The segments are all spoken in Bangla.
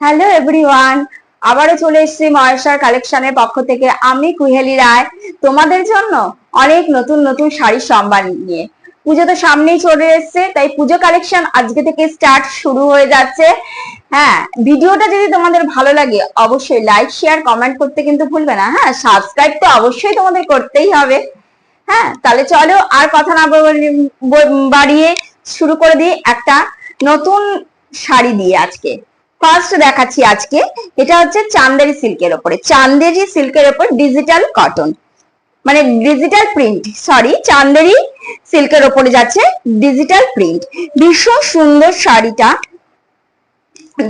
হ্যালো এভরিওয়ান, আবারও চলে এসেছি মহেশ্বর কালেকশনের পক্ষ থেকে। আমি কুহেলি রায় তোমাদের জন্য অনেক নতুন নতুন শাড়ির সম্ভার নিয়ে। পুজো তো সামনেই চলে এসছে, তাই পুজো কালেকশন আজকে থেকে স্টার্ট শুরু হয়ে যাচ্ছে। হ্যাঁ, ভিডিওটা যদি তোমাদের ভালো লাগে অবশ্যই লাইক শেয়ার কমেন্ট করতে কিন্তু ভুলবে না। হ্যাঁ, সাবস্ক্রাইব তো অবশ্যই তোমাদের করতেই হবে। হ্যাঁ, তাহলে চলো আর কথা না বাড়িয়ে শুরু করে দিই একটা নতুন শাড়ি দিয়ে। আজকে ফার্স্ট দেখাচ্ছি। আজকে এটা হচ্ছে চান্দেরি সিল্কের ওপরে, চান্দেরি সিল্কের ওপর ডিজিটাল কটন, মানে ডিজিটাল প্রিন্ট, সরি চান্দেরি সিল্কের ওপরে যাচ্ছে ডিজিটাল প্রিন্ট। ভীষণ সুন্দর শাড়িটা,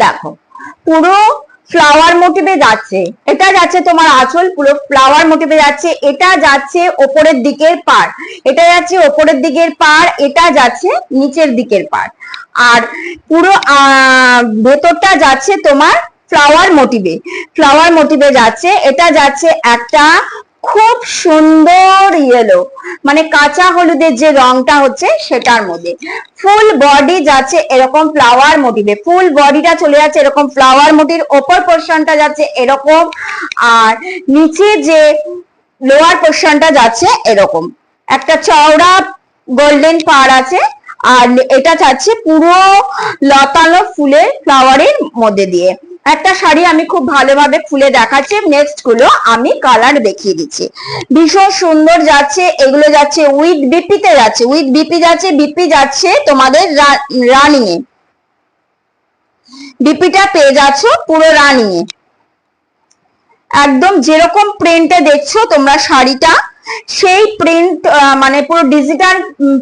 দেখো পুরো ফ্লাওয়ার মোটিভে যাচ্ছে। এটা যাচ্ছে তোমার আঁচল পুরো ফ্লাওয়ার মোটিভে যাচ্ছে। এটা যাচ্ছে ওপরের দিকের পার, এটা যাচ্ছে ওপরের দিকের পার, এটা যাচ্ছে নিচের দিকের পার, আর পুরো ভেতরটা যাচ্ছে তোমার ফ্লাওয়ার মোটিভে, ফ্লাওয়ার মোটিভে যাচ্ছে। এটা যাচ্ছে একটা খুব সুন্দর ইয়েলো, মানে কাঁচা হলুদের যে রংটা হচ্ছে সেটার মধ্যে। ফুল বডি যাচ্ছে এরকম ফ্লাওয়ার মোটিভে, ফুল বডিটা চলে যাচ্ছে এরকম ফ্লাওয়ার মোটির, ওপর পোর্শনটা যাচ্ছে এরকম, আর নিচে যে লোয়ার পোর্শনটা যাচ্ছে এরকম একটা চওড়া গোল্ডেন পার আছে। আর এটা যাচ্ছে পুরো লতানো ফুলের ফ্লাওয়ারের মধ্যে দিয়ে। একটা শাড়ি আমি খুব ভালোভাবে খুলে দেখাচ্ছি, নেক্সট গুলো আমি কালার দেখিয়ে দিচ্ছি। ভীষণ সুন্দর যাচ্ছে, এগুলো যাচ্ছে উইথ বিপিতে যাচ্ছে, উইথ বিপি যাচ্ছে, বিপি যাচ্ছে তোমাদের রানিং এ, বিপিটা পেয়ে যাচ্ছ পুরো রানিং এ, একদম যেরকম প্রিন্টে দেখছো তোমরা শাড়িটা সেই প্রিন্ট, মানে পুরো ডিজিটাল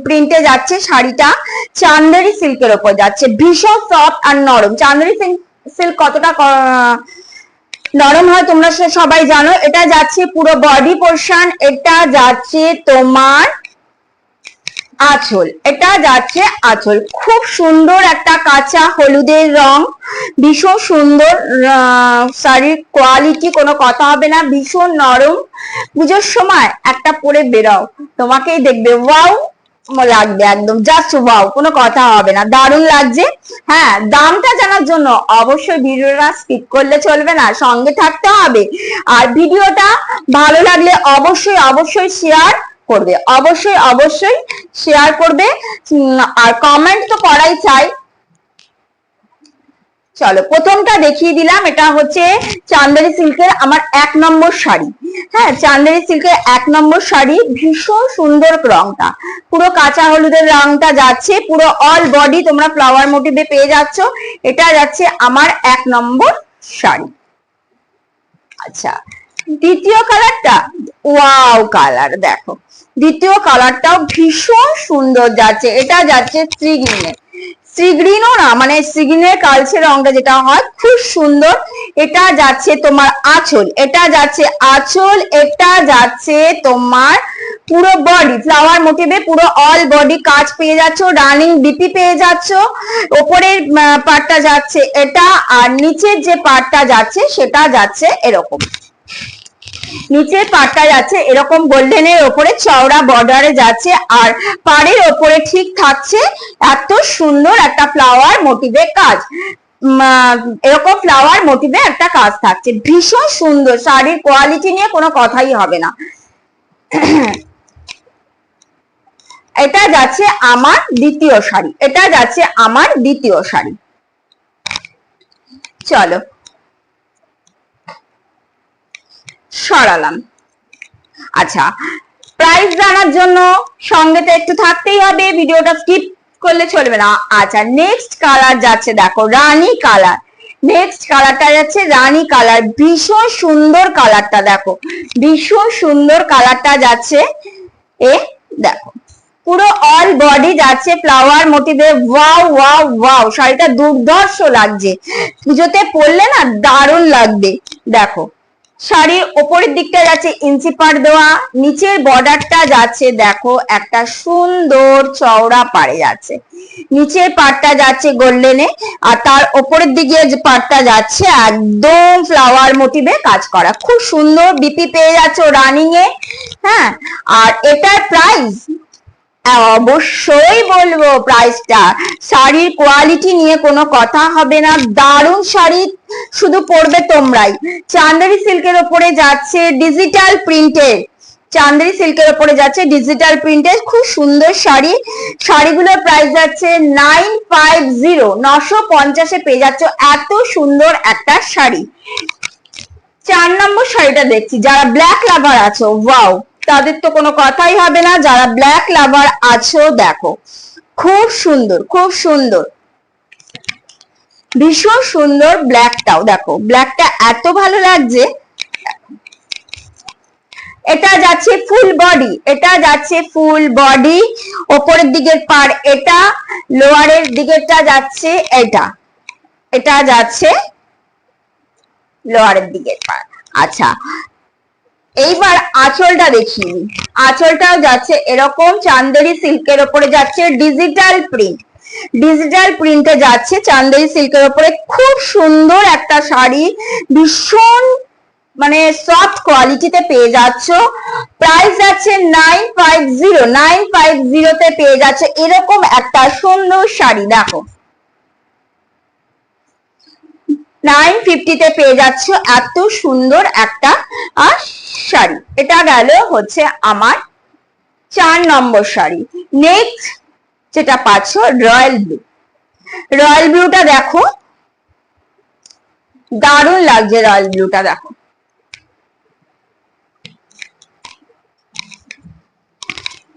প্রিন্টে যাচ্ছে শাড়িটা। চান্দেরি সিল্কের ওপর যাচ্ছে, ভীষণ সফট আর নরম। চান্দেরি সিল্ক কতটা নরম হয় তোমরা সবাই জানো। এটা যাচ্ছে পুরো বডি পোর্শন, এটা যাচ্ছে তোমার আঁচল, এটা যাচ্ছে আঁচল। খুব সুন্দর একটা কাঁচা হলুদের রং, ভীষণ সুন্দর শাড়ির কোয়ালিটি, কোনো কথা হবে না, ভীষণ নরম। পুজোর সময় একটা পরে বেরাও, তোমাকেই দেখবে ওয়াও লাগবে, একদম জাস্ট ওয়াও, কোনো কথা হবে না, দারুণ লাগছে। হ্যাঁ, দামটা জানার জন্য অবশ্যই ভিডিওটা স্কিপ করলে চলবে না, সঙ্গে থাকতে হবে। আর ভিডিওটা ভালো লাগলে অবশ্যই অবশ্যই শেয়ার করবে, অবশ্যই অবশ্যই শেয়ার করবে, আর কমেন্ট তো করাই চাই। চলো প্রথমটা দেখিয়ে দিলাম, এটা হচ্ছে চান্দেরি সিল্কের আমার 1 নম্বর শাড়ি। হ্যাঁ, চান্দেরি সিল্কের 1 নম্বর শাড়ি, ভীষণ সুন্দর রংটা, পুরো কাঁচা হলুদের রংটা যাচ্ছে, পুরো অল বডি তোমরা ফ্লাওয়ার মোটিভে পেয়ে যাচ্ছ। এটা যাচ্ছে আমার 1 নম্বর শাড়ি। আচ্ছা, দ্বিতীয় কালারটা ওয়াও কালার, দেখো দ্বিতীয় কালারটাও ভীষণ সুন্দর যাচ্ছে। এটা যাচ্ছে সি গ্রিনে, সি গ্রিনও না, মানে সি গ্রিনের কালচে রংটা যেটা হয় খুব সুন্দর। এটা যাচ্ছে তোমার আঁচল, এটা যাচ্ছে আঁচল, এটা যাচ্ছে তোমার পুরো বডি ফ্লাওয়ার মোটিভে, পুরো অল বডি কাজ পেয়ে যাচ্ছ, রানিং বিপি পেয়ে যাচ্ছ। ওপরের পার্টটা যাচ্ছে এটা, আর নিচের যে পার্টটা যাচ্ছে সেটা যাচ্ছে এরকম, নিচের পাটটা যাচ্ছে এরকম গোল্ডেনের ওপরে চওড়া বর্ডারে যাচ্ছে, আর পাড়ের ওপরে ঠিক থাকছে এত সুন্দর একটা ফ্লাওয়ার মোটিভে কাজ, এরকম ফ্লাওয়ার মোটিভে একটা কাজ থাকছে। ভীষণ সুন্দর শাড়ির কোয়ালিটি নিয়ে কোনো কথাই হবে না। এটা যাচ্ছে আমার দ্বিতীয় শাড়ি, এটা যাচ্ছে আমার দ্বিতীয় শাড়ি। চলো সরালাম। আচ্ছা, প্রাইস জানার জন্য সঙ্গে তো একটু থাকতেই হবে, ভিডিওটা স্কিপ করলে চলবে না। আচ্ছা, নেক্সট কালার যাচ্ছে দেখো রানী কালার, নেক্সট কালারটা যাচ্ছে রানী কালার, ভীষণ সুন্দর কালারটা, দেখো ভীষণ সুন্দর কালারটা যাচ্ছে। এ দেখো পুরো অল বডি যাচ্ছে ফ্লাওয়ার মোটিভে, ওয়াও ওয়াও ওয়াও, শাড়িটা দুর্ধর্ষ লাগছে, পুজোতে পরলে না দারুণ লাগবে। দেখো শাড়ির ওপরের দিকটা যাচ্ছে ইঞ্চি পাড় দেওয়া, নিচের বর্ডারটা যাচ্ছে দেখো একটা সুন্দর চওড়া পাড়ে যাচ্ছে, নিচের পাড়টা যাচ্ছে গোল্ডেনে, আর তার ওপরের দিকে যে পাড়টা যাচ্ছে একদম ফ্লাওয়ার মোটিভে কাজ করা, খুব সুন্দর। বিপি পেয়ে যাচ্ছে রানিং এ। হ্যাঁ, আর এটার প্রাইস অবশ্যই বলবো প্রাইসটা। শাড়ির কোয়ালিটি নিয়ে কোনো কথা হবে না, দারুণ শাড়ি, শুধু পরবে তোমরাই। চান্দেরি সিল্কের ওপরে যাচ্ছে ডিজিটাল প্রিন্টের, চান্দেরি সিল্কের ওপরে যাচ্ছে ডিজিটাল প্রিন্টের খুব সুন্দর শাড়ি। শাড়িগুলোর প্রাইস যাচ্ছে 950, 950-এ পেয়ে যাচ্ছ এত সুন্দর একটা শাড়ি। 4 নম্বর শাড়িটা দেখছি, যারা ব্ল্যাক লাভার আছো, ওয়াও, তাদের তো কোনো কথাই হবে না। যারা ব্ল্যাক লাভার আছো দেখো, খুব সুন্দর, খুব সুন্দর, ভীষণ সুন্দর। ব্ল্যাকটাও দেখো, ব্ল্যাকটা এত ভালো লাগছে। এটা যাচ্ছে ফুল বডি, এটা যাচ্ছে ফুল বডি, ওপরের দিকের পার এটা, লোয়ারের দিকেরটা যাচ্ছে এটা, এটা যাচ্ছে লোয়ারের দিকের পার। আচ্ছা, এইবার আঁচলটা দেখি, আঁচলটাও যাচ্ছে এরকম চান্দেরি সিল্কের ওপরে যাচ্ছে ডিজিটাল প্রিন্ট, ডিজিটাল প্রিন্টে যাচ্ছে চান্দেরি সিল্কের ওপরে। খুব সুন্দর একটা শাড়ি, ভীষণ মানে সফট কোয়ালিটিতে পেয়ে যাচ্ছ। প্রাইস যাচ্ছে 950, 950-তে পেয়ে যাচ্ছে এরকম একটা সুন্দর শাড়ি। দেখো 950-তে পেয়ে যাচ্ছ এত সুন্দর একটা শাড়ি। এটা গেল হচ্ছে আমার 4 নম্বর শাড়ি। নেক্সট যেটা পাচ্ছ রয়্যাল ব্লু, রয়্যাল ব্লুটা দেখো, দারুণ লাগছে রয়্যাল ব্লুটা। দেখো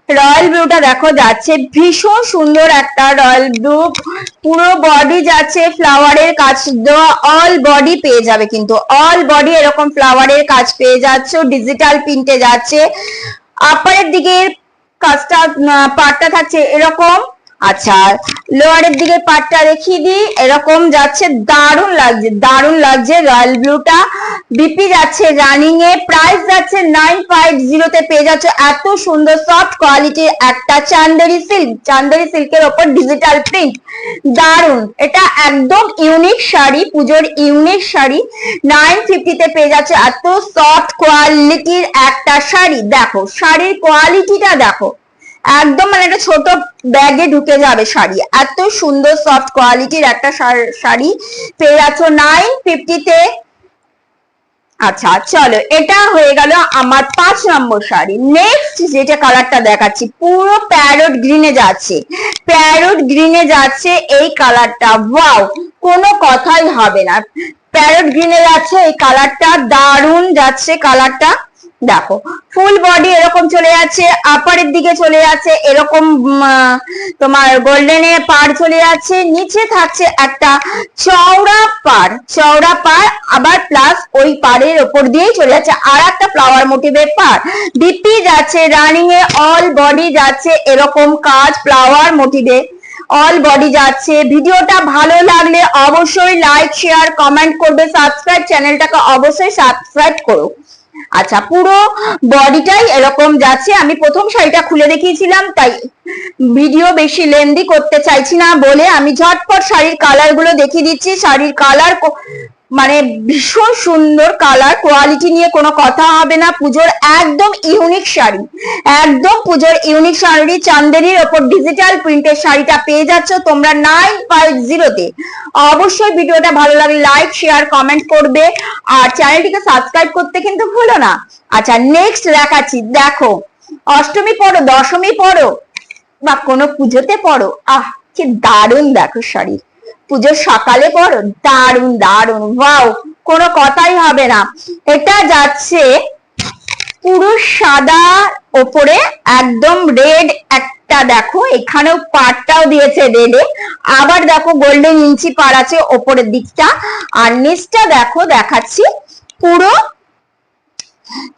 রয়্যাল ব্লুটা দেখো যাচ্ছে ভীষণ সুন্দর একটা রয়্যাল ব্লু, পুরো বডি যাচ্ছে ফ্লাওয়ারের কাজ দেওয়া, অল বডি পেয়ে যাবে, কিন্তু অল বডি এরকম ফ্লাওয়ারের কাজ পেয়ে যাচ্ছ, ডিজিটাল প্রিন্টে যাচ্ছে। আপারের দিকে কাজটা পার্টটা থাকছে এরকম। আচ্ছা, লোয়ারের দিকে পার্টটা দেখিয়ে দিই, এরকম যাচ্ছে, দারুণ লাগছে, দারুণ লাগছে রয়্যাল ব্লুটা। বিপি যাচ্ছে রানিং এ, প্রাইস যাচ্ছে 950-তে পেয়ে যাচ্ছে এত সুন্দর সফট কোয়ালিটির একটা চান্দেরি সিল্ক, চান্দেরি সিল্কের ওপর ডিজিটাল প্রিন্ট, দারুণ। এটা একদম ইউনিক শাড়ি, পুজোর ইউনিক শাড়ি। 950-তে পেয়ে যাচ্ছে এত সফট কোয়ালিটির একটা শাড়ি। দেখো শাড়ির কোয়ালিটিটা দেখো, একদম মানে একটা ছোট ব্যাগে ঢুকে যাবে শাড়ি, এত সুন্দর সফট কোয়ালিটির একটা শাড়ি পেয়ে যাচ্ছ 950-তে। আচ্ছা চলো, এটা হয়ে গেল আমার 5 নম্বর শাড়ি। নেক্সট যেটা কালারটা দেখাচ্ছি, পুরো প্যারট গ্রিনে যাচ্ছে, প্যারট গ্রিনে যাচ্ছে এই কালারটা, ওয়াও, কোনো কথাই হবে না। প্যারট গ্রিনে যাচ্ছে এই কালারটা, দারুণ যাচ্ছে কালারটা। দেখো ফুল বডি এরকম চলে যাচ্ছে, আপারের দিকে চলে যাচ্ছে এরকম তোমার গোল্ডেনে পার চলে যাচ্ছে, নিচে থাকছে একটা চওড়া পার, চওড়া পার, আবার প্লাস ওই পারের ওপর দিয়েই চলে যাচ্ছে আর একটা ফ্লাওয়ার মোটিভের পার। বিপি যাচ্ছে রানিং এ, অল বডি যাচ্ছে এরকম কাজ ফ্লাওয়ার মোটিভে, অল বডি যাচ্ছে। ভিডিওটা ভালো লাগলে অবশ্যই লাইক শেয়ার কমেন্ট করবে, সাবস্ক্রাইব, চ্যানেলটাকে অবশ্যই সাবস্ক্রাইব করো। আচ্ছা, পুরো বডিটাই এরকম যাচ্ছে। আমি প্রথম শাড়িটা খুলে দেখিয়েছিলাম, তাই ভিডিও বেশি লেন্দি করতে চাইছি না বলে আমি ঝটপট শাড়ির কালার গুলো দেখিয়ে দিচ্ছি। শাড়ির কালার মানে ভীষণ সুন্দর কালার, কোয়ালিটি নিয়ে কোনো কথা হবে না। পুজোর একদম ইউনিক শাড়ি, একদম পুজোর ইউনিক শাড়ি, চান্দেরির ওপর ডিজিটাল প্রিন্টের শাড়িটা পেয়ে যাচ্ছ তোমরা 950-তে। অবশ্যই ভিডিওটা ভালো লাগলে লাইক শেয়ার কমেন্ট করবে আর চ্যানেলটিকে সাবস্ক্রাইব করতে কিন্তু ভুলো না। আচ্ছা নেক্সট দেখাচ্ছি, দেখো অষ্টমী পড়ো, দশমী পড়ো বা কোনো পুজোতে পড়ো, কি দারুণ দেখো শাড়ি, পুজোর সকালে পড়ো, দারুণ দারুণ, ওয়াও, কোনো কথাই হবে না। এটা যাচ্ছে পুরো সাদা ওপরে একদম রেড একটা, দেখো এখানেও পাড়টাও দিয়েছে রেডে, আবার দেখো গোল্ডেন ইঞ্চি পাড় আছে ওপরের দিকটা, আর নিচটা দেখো দেখাচ্ছি পুরো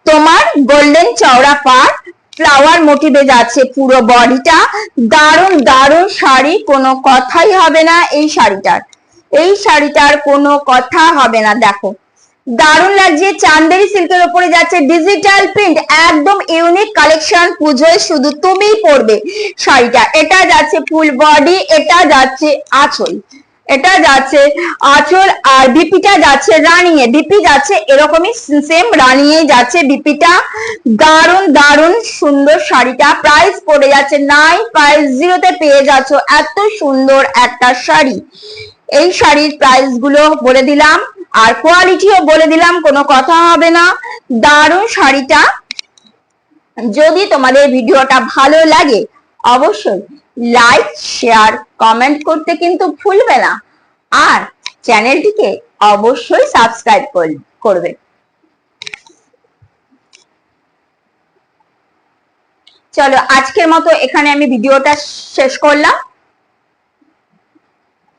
তোমার গোল্ডেন চওড়া পাড়, ফ্লাওয়ার মোটিভে যাচ্ছে পুরো বডিটা, দারুণ দারুণ শাড়ি, কোনো কথাই হবে না এই শাড়িটার, এই শাড়িটার কোনো কথা হবে না। দেখো দারুণ লাগছে, চান্দেরি সিল্কের উপরে যাচ্ছে ডিজিটাল প্রিন্ট, একদম ইউনিক কালেকশন, পুজোয় শুধু তুমিই পরবে শাড়িটা। এটা যাচ্ছে ফুল বডি, এটা যাচ্ছে আঁচল, এটা যাচ্ছে আঁচল, আর বিপিটা যাচ্ছে রানিং এ, বিপি যাচ্ছে এরকমই সেম রানিং এ যাচ্ছে বিপিটা। দারুন দারুন সুন্দর শাড়িটা, প্রাইস পড়ে যাচ্ছে 950 তে পেয়ে যাচ্ছ এত সুন্দর একটা শাড়ি। এই শাড়ির প্রাইস গুলো বলে দিলাম, আর কোয়ালিটিও বলে দিলাম, কোনো কথা হবে না। দারুন শাড়িটা। যদি তোমাদের ভিডিওটা ভালো লাগে অবশ্যই লাইক শেয়ার কমেন্ট করতে কিন্তু ভুলবে না, আর চ্যানেলটিকে অবশ্যই সাবস্ক্রাইব করবে। চলো আজকের মতো এখানে আমি ভিডিওটা শেষ করলাম।